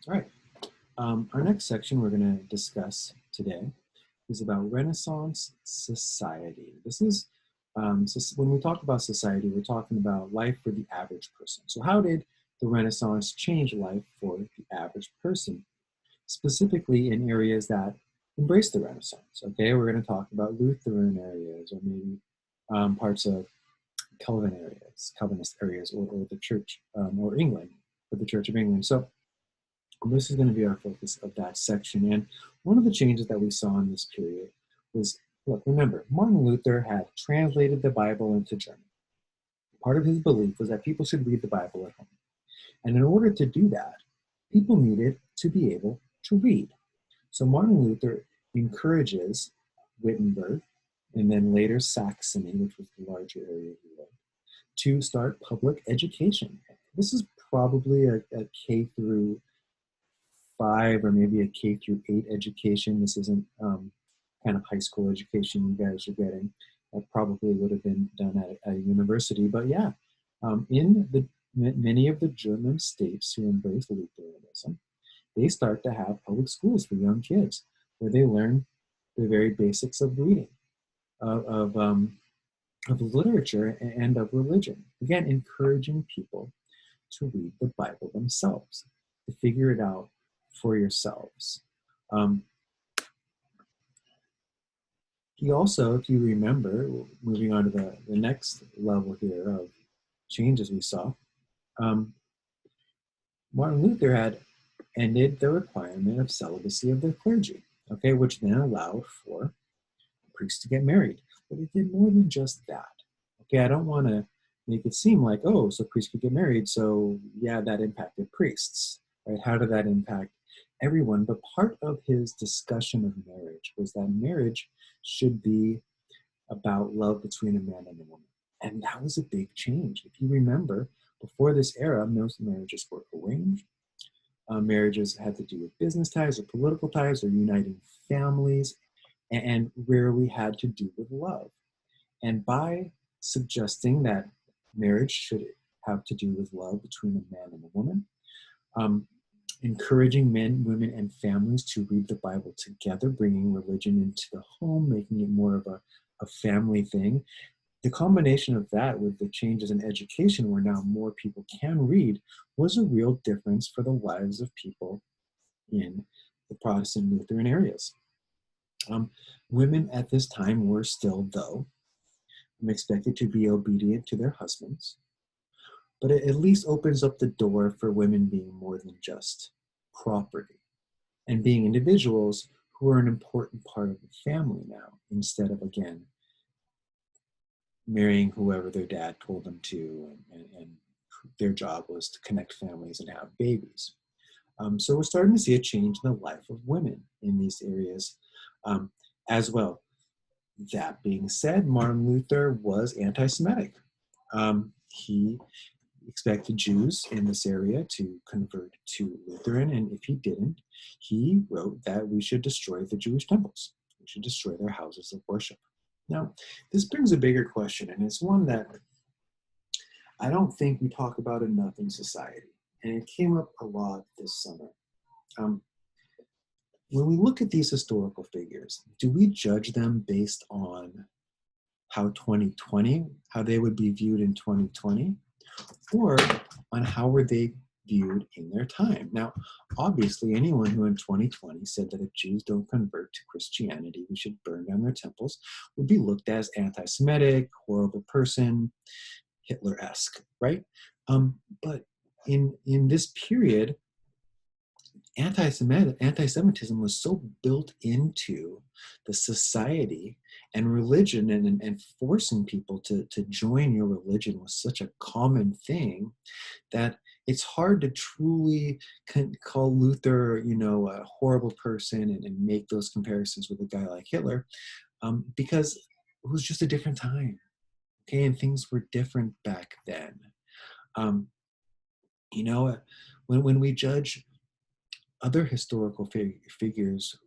All right. Our next section we're going to discuss today is about Renaissance society. This is when we talk about society, we're talking about life for the average person. So, how did the Renaissance change life for the average person, specifically in areas that embrace the Renaissance? Okay, we're going to talk about Lutheran areas, or maybe parts of Calvinist areas, or the Church, or England, or the Church of England. So, this is going to be our focus of that section. And one of the changes that we saw in this period was, look, remember, Martin Luther had translated the Bible into German. Part of his belief was that people should read the Bible at home. And in order to do that, people needed to be able to read. So Martin Luther encourages Wittenberg, and then later Saxony, which was the larger area he lived, to start public education. This is probably a K through 5 or maybe a K through 8 education. This isn't kind of high school education you guys are getting. That probably would have been done at a university. But yeah, in many of the German states who embrace Lutheranism, they start to have public schools for young kids where they learn the very basics of reading, of literature, and of religion. Again, encouraging people to read the Bible themselves, to figure it out for yourselves. He also, if you remember, moving on to the next level here of changes we saw, Martin Luther had ended the requirement of celibacy of the clergy, okay, which then allowed for priests to get married. But it did more than just that. Okay, I don't want to make it seem like, oh, so priests could get married, so yeah, that impacted priests, right? How did that impact everyone? But part of his discussion of marriage was that marriage should be about love between a man and a woman. And that was a big change. If you remember, before this era, most marriages were arranged. Marriages had to do with business ties or political ties or uniting families, and rarely had to do with love. And by suggesting that marriage should have to do with love between a man and a woman, encouraging men, women, and families to read the Bible together, bringing religion into the home, making it more of a family thing. The combination of that with the changes in education, where now more people can read, was a real difference for the lives of people in the Protestant Lutheran areas. Women at this time were still, though, expected to be obedient to their husbands, but it at least opens up the door for women being more than just property and being individuals who are an important part of the family now, instead of, again, marrying whoever their dad told them to, and their job was to connect families and have babies. So we're starting to see a change in the life of women in these areas as well. That being said, Martin Luther was anti-Semitic. He expected Jews in this area to convert to Lutheran, and if he didn't, he wrote that we should destroy the Jewish temples. We should destroy their houses of worship. Now, this brings a bigger question, and it's one that I don't think we talk about enough in society, and it came up a lot this summer. When we look at these historical figures, do we judge them based on how they would be viewed in 2020, or on how were they viewed in their time? Now, obviously, anyone who in 2020 said that if Jews don't convert to Christianity, we should burn down their temples, would be looked at as anti-Semitic, horrible person, Hitler-esque, right? But in this period, anti-Semitism was so built into the society, and religion and forcing people to join your religion was such a common thing that it's hard to truly call Luther, a horrible person and make those comparisons with a guy like Hitler, because it was just a different time, okay? And things were different back then. When we judge other historical figures,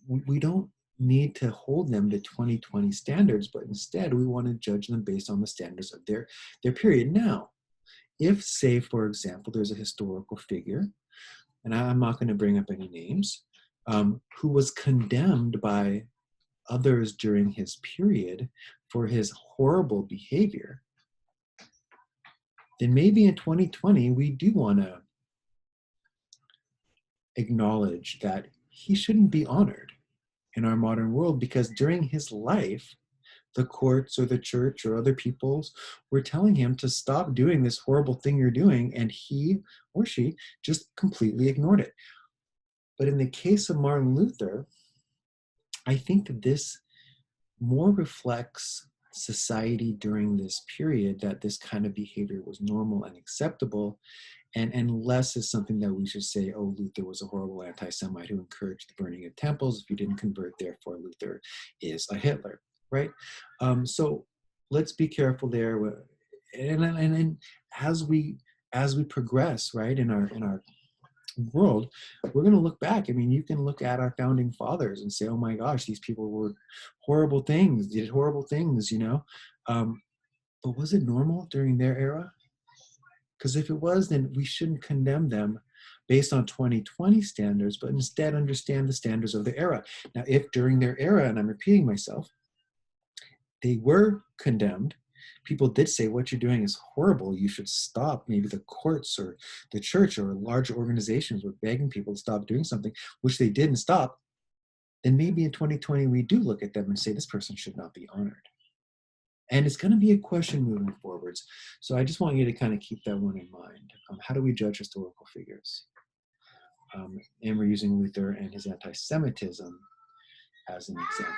we don't need to hold them to 2020 standards, but instead we want to judge them based on the standards of their period. Now, if, say, for example, there's a historical figure and I'm not going to bring up any names, who was condemned by others during his period for his horrible behavior, then maybe in 2020 we do want to acknowledge that he shouldn't be honored in our modern world, because during his life, the courts or the church or other peoples were telling him to stop doing this horrible thing you're doing, and he or she just completely ignored it. But in the case of Martin Luther, I think that this more reflects society during this period, that this kind of behavior was normal and acceptable, and less is something that we should say, oh, Luther was a horrible anti-Semite who encouraged the burning of temples. If you didn't convert, therefore Luther is a Hitler, right? So let's be careful there. And as we progress, right, in our world, we're going to look back. I mean, you can look at our founding fathers and say, oh my gosh, these people were horrible things, did horrible things, but was it normal during their era? Because if it was, then we shouldn't condemn them based on 2020 standards, but instead understand the standards of the era. Now, if during their era, and I'm repeating myself, they were condemned, people did say, what you're doing is horrible, you should stop. Maybe the courts or the church or large organizations were begging people to stop doing something, which they didn't stop. Then maybe in 2020, we do look at them and say, this person should not be honored. And it's going to be a question moving forwards. So I just want you to kind of keep that one in mind. How do we judge historical figures? And we're using Luther and his anti-Semitism as an example.